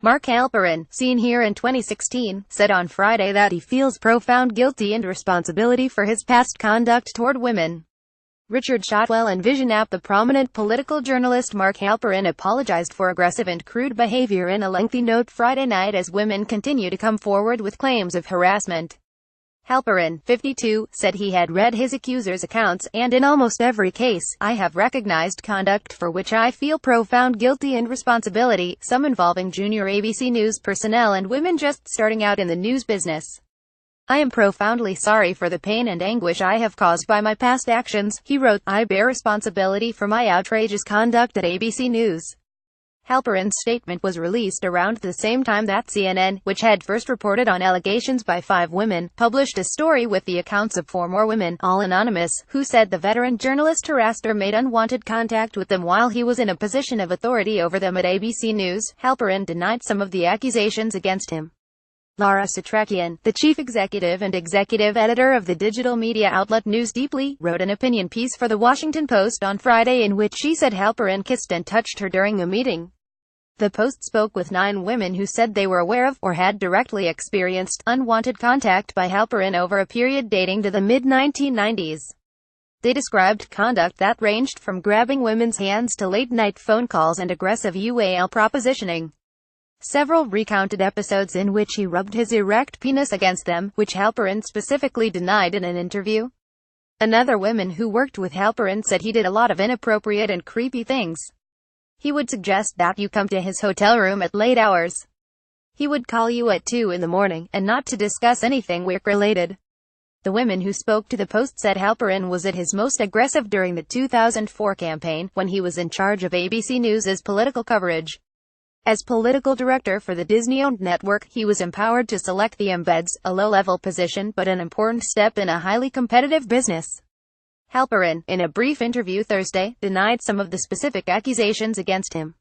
Mark Halperin, seen here in 2016, said on Friday that he feels profound guilty and responsibility for his past conduct toward women. Richard Shotwell and Vision app. The prominent political journalist Mark Halperin apologized for aggressive and crude behavior in a lengthy note Friday night as women continue to come forward with claims of harassment. Halperin, 52, said he had read his accusers' accounts, and in almost every case, I have recognized conduct for which I feel profound guilty and responsibility, some involving junior ABC News personnel and women just starting out in the news business. I am profoundly sorry for the pain and anguish I have caused by my past actions, he wrote. I bear responsibility for my outrageous conduct at ABC News. Halperin's statement was released around the same time that CNN, which had first reported on allegations by 5 women, published a story with the accounts of 4 more women, all anonymous, who said the veteran journalist harassed or made unwanted contact with them while he was in a position of authority over them at ABC News. Halperin denied some of the accusations against him. Laura Satrakian, the chief executive and executive editor of the digital media outlet News Deeply, wrote an opinion piece for The Washington Post on Friday in which she said Halperin kissed and touched her during a meeting. The Post spoke with 9 women who said they were aware of, or had directly experienced, unwanted contact by Halperin over a period dating to the mid-1990s. They described conduct that ranged from grabbing women's hands to late-night phone calls and aggressive UAL propositioning. Several recounted episodes in which he rubbed his erect penis against them, which Halperin specifically denied in an interview. Another woman who worked with Halperin said he did a lot of inappropriate and creepy things. He would suggest that you come to his hotel room at late hours. He would call you at 2 in the morning, and not to discuss anything work-related. The women who spoke to the Post said Halperin was at his most aggressive during the 2004 campaign, when he was in charge of ABC News' political coverage. As political director for the Disney-owned network, he was empowered to select the embeds, a low-level position but an important step in a highly competitive business. Halperin, in a brief interview Thursday, denied some of the specific accusations against him.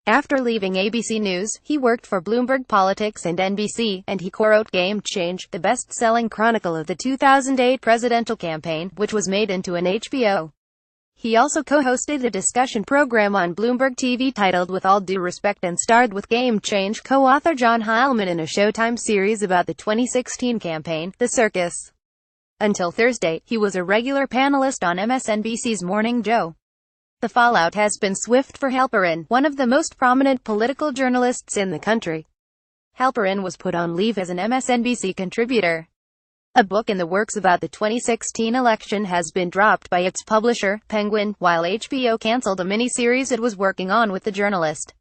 After leaving ABC News, he worked for Bloomberg Politics and NBC, and he co-wrote Game Change, the best-selling chronicle of the 2008 presidential campaign, which was made into an HBO. He also co-hosted a discussion program on Bloomberg TV titled With All Due Respect and starred with Game Change co-author John Heilman in a Showtime series about the 2016 campaign, The Circus. Until Thursday, he was a regular panelist on MSNBC's Morning Joe. The fallout has been swift for Halperin, one of the most prominent political journalists in the country. Halperin was put on leave as an MSNBC contributor. A book in the works about the 2016 election has been dropped by its publisher, Penguin, while HBO canceled a miniseries it was working on with the journalist.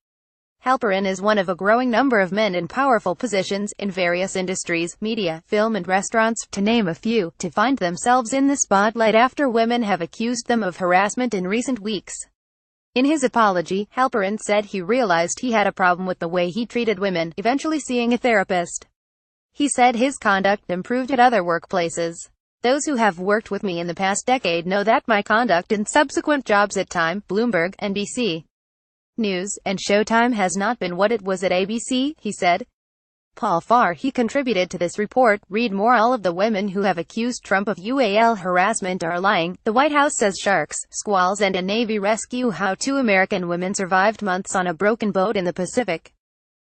Halperin is one of a growing number of men in powerful positions, in various industries, media, film and restaurants, to name a few, to find themselves in the spotlight after women have accused them of harassment in recent weeks. In his apology, Halperin said he realized he had a problem with the way he treated women, eventually seeing a therapist. He said his conduct improved at other workplaces. Those who have worked with me in the past decade know that my conduct in subsequent jobs at Time, Bloomberg, NBC News, and Showtime has not been what it was at ABC, he said. Paul Farr, he contributed to this report. Read more. All of the women who have accused Trump of UAL harassment are lying. The White House says sharks, squalls and a Navy rescue. How 2 American women survived months on a broken boat in the Pacific.